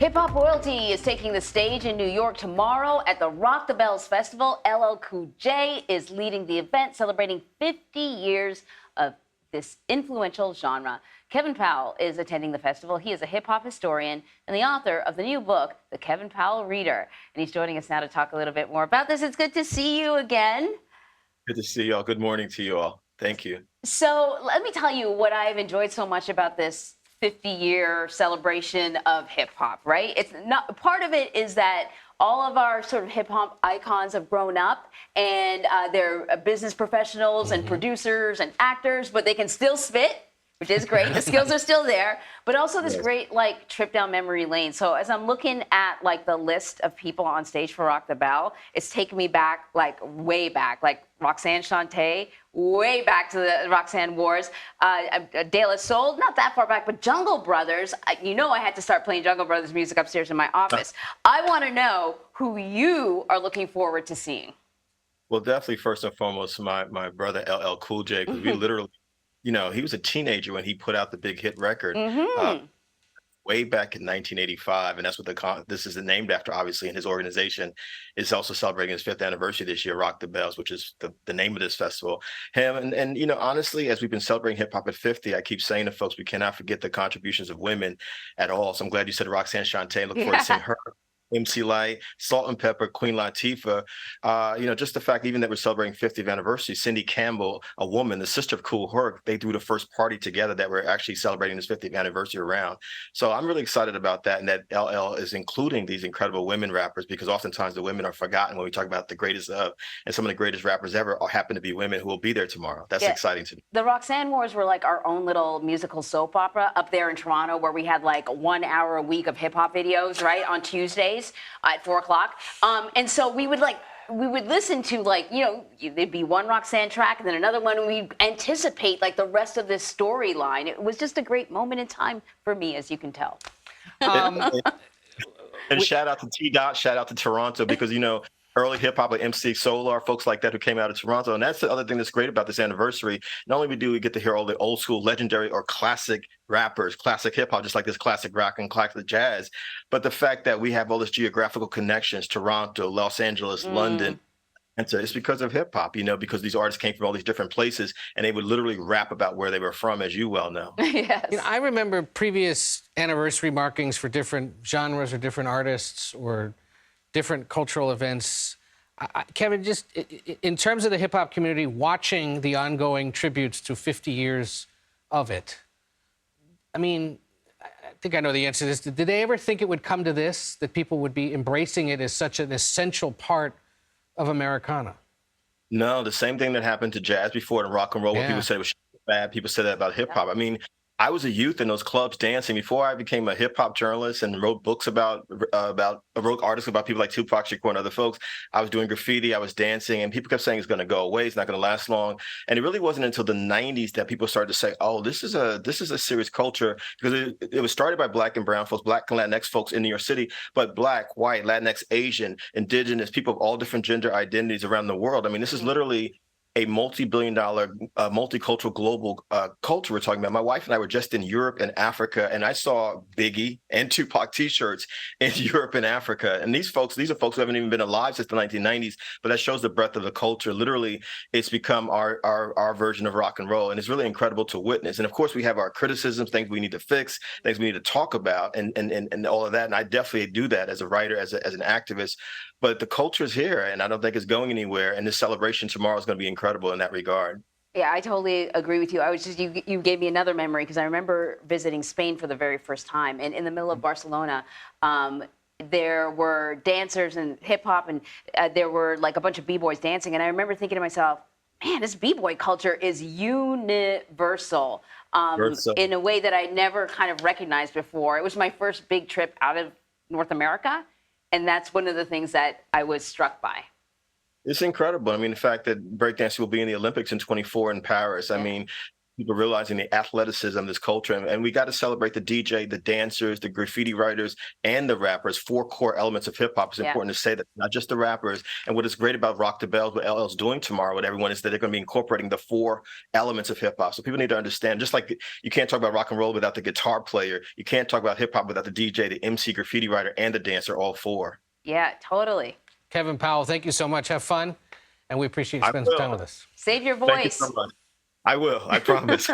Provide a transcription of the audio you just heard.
Hip-hop royalty is taking the stage in New York tomorrow at the Rock the Bells Festival. LL Cool J is leading the event, celebrating 50 years of this influential genre. Kevin Powell is attending the festival. He is a hip-hop historian and the author of the new book, The Kevin Powell Reader. And he's joining us now to talk a little bit more about this. It's good to see you again. Good to see y'all. Good morning to you all. Thank you. So let me tell you what I've enjoyed so much about this 50-year celebration of hip-hop, right? It's not, part of it is that all of our sort of hip-hop icons have grown up and they're business professionals and producers and actors, but they can still spit, which is great. The skills are still there, but also this great like trip down memory lane. So as I'm looking at like the list of people on stage for Rock the Bell, it's taking me back, like way back, like Roxanne Shante, way back to the Roxanne Wars, De La Soul, not that far back, but Jungle Brothers. You know I had to start playing Jungle Brothers music upstairs in my office. I want to know who you are looking forward to seeing. Well, definitely first and foremost, my brother LL Cool J, because we literally, you know, he was a teenager when he put out the big hit record. Way back in 1985, and that's what this is named after, obviously, and his organization is also celebrating his 5th anniversary this year, Rock the Bells, which is the name of this festival. Him and you know, honestly, as we've been celebrating hip hop at 50, I keep saying to folks, we cannot forget the contributions of women at all. So I'm glad you said Roxanne Shante. Look forward to seeing her. MC Light, Salt and Pepper, Queen Latifah, you know, just the fact even that we're celebrating 50th anniversary, Cindy Campbell, a woman, the sister of Kool Herc, they threw the first party together that we're actually celebrating this 50th anniversary around. So I'm really excited about that, and that LL is including these incredible women rappers, because oftentimes the women are forgotten when we talk about the greatest of, and some of the greatest rappers ever happen to be women who will be there tomorrow. That's exciting to me. The Roxanne Wars were like our own little musical soap opera up there in Toronto, where we had like 1 hour a week of hip hop videos, right, on Tuesdays at 4 o'clock. And so we would listen to, like, you know, there'd be one Roxanne track and then another one, and we'd anticipate like the rest of this storyline. It was just a great moment in time for me, as you can tell. And shout out to T-Dot, shout out to Toronto, because, you know, early hip hop like MC Solar, folks like that who came out of Toronto. And that's the other thing that's great about this anniversary. Not only do we get to hear all the old school, legendary or classic rappers, classic hip hop, just like this classic rock and classic jazz, but the fact that we have all this geographical connections, Toronto, Los Angeles, London. And so it's because of hip hop, you know, because these artists came from all these different places and they would literally rap about where they were from, as you well know. Yes. You know, I remember previous anniversary markings for different genres or different artists or different cultural events. Kevin, just in terms of the hip-hop community, watching the ongoing tributes to 50 years of it, I mean, I think I know the answer to this. Did they ever think it would come to this, that people would be embracing it as such an essential part of Americana? No, the same thing that happened to jazz before and rock and roll, where people said it was bad. People said that about hip-hop. I mean, I was a youth in those clubs dancing before I became a hip hop journalist and wrote books wrote articles about people like Tupac Shakur and other folks. I was doing graffiti, I was dancing, and people kept saying it's going to go away, it's not going to last long. And it really wasn't until the 90s that people started to say, oh, this is a serious culture, because it was started by Black and brown folks, Black and Latinx folks in New York City, but Black, white, Latinx, Asian, Indigenous, people of all different gender identities around the world. I mean, this is literally a multi-billion-dollar, multicultural global culture we're talking about. My wife and I were just in Europe and Africa, and I saw Biggie and Tupac T-shirts in Europe and Africa. And these are folks who haven't even been alive since the 1990s, but that shows the breadth of the culture. Literally, it's become our version of rock and roll, and it's really incredible to witness. And of course, we have our criticisms, things we need to fix, things we need to talk about, and all of that. And I definitely do that as a writer, as an activist. But the culture is here, and I don't think it's going anywhere. And this celebration tomorrow is going to be incredible in that regard. Yeah, I totally agree with you. You gave me another memory, because I remember visiting Spain for the very first time, and in the middle of Barcelona, there were dancers and hip hop, and there were like a bunch of b-boys dancing. And I remember thinking to myself, man, this b-boy culture is universal in a way that I never kind of recognized before. It was my first big trip out of North America. And that's one of the things that I was struck by. It's incredible. I mean, the fact that breakdancing will be in the Olympics in 24 in Paris. I mean, people realizing the athleticism of this culture. And we got to celebrate the DJ, the dancers, the graffiti writers, and the rappers. 4 core elements of hip hop. It's important to say that, not just the rappers. And what is great about Rock the Bells, what LL's doing tomorrow with everyone, is that they're going to be incorporating the 4 elements of hip hop. So people need to understand, just like you can't talk about rock and roll without the guitar player, you can't talk about hip hop without the DJ, the MC, graffiti writer, and the dancer, all 4. Yeah, totally. Kevin Powell, thank you so much. Have fun. And we appreciate you spending some time with us. Save your voice. Thank you so much. I will. I promise.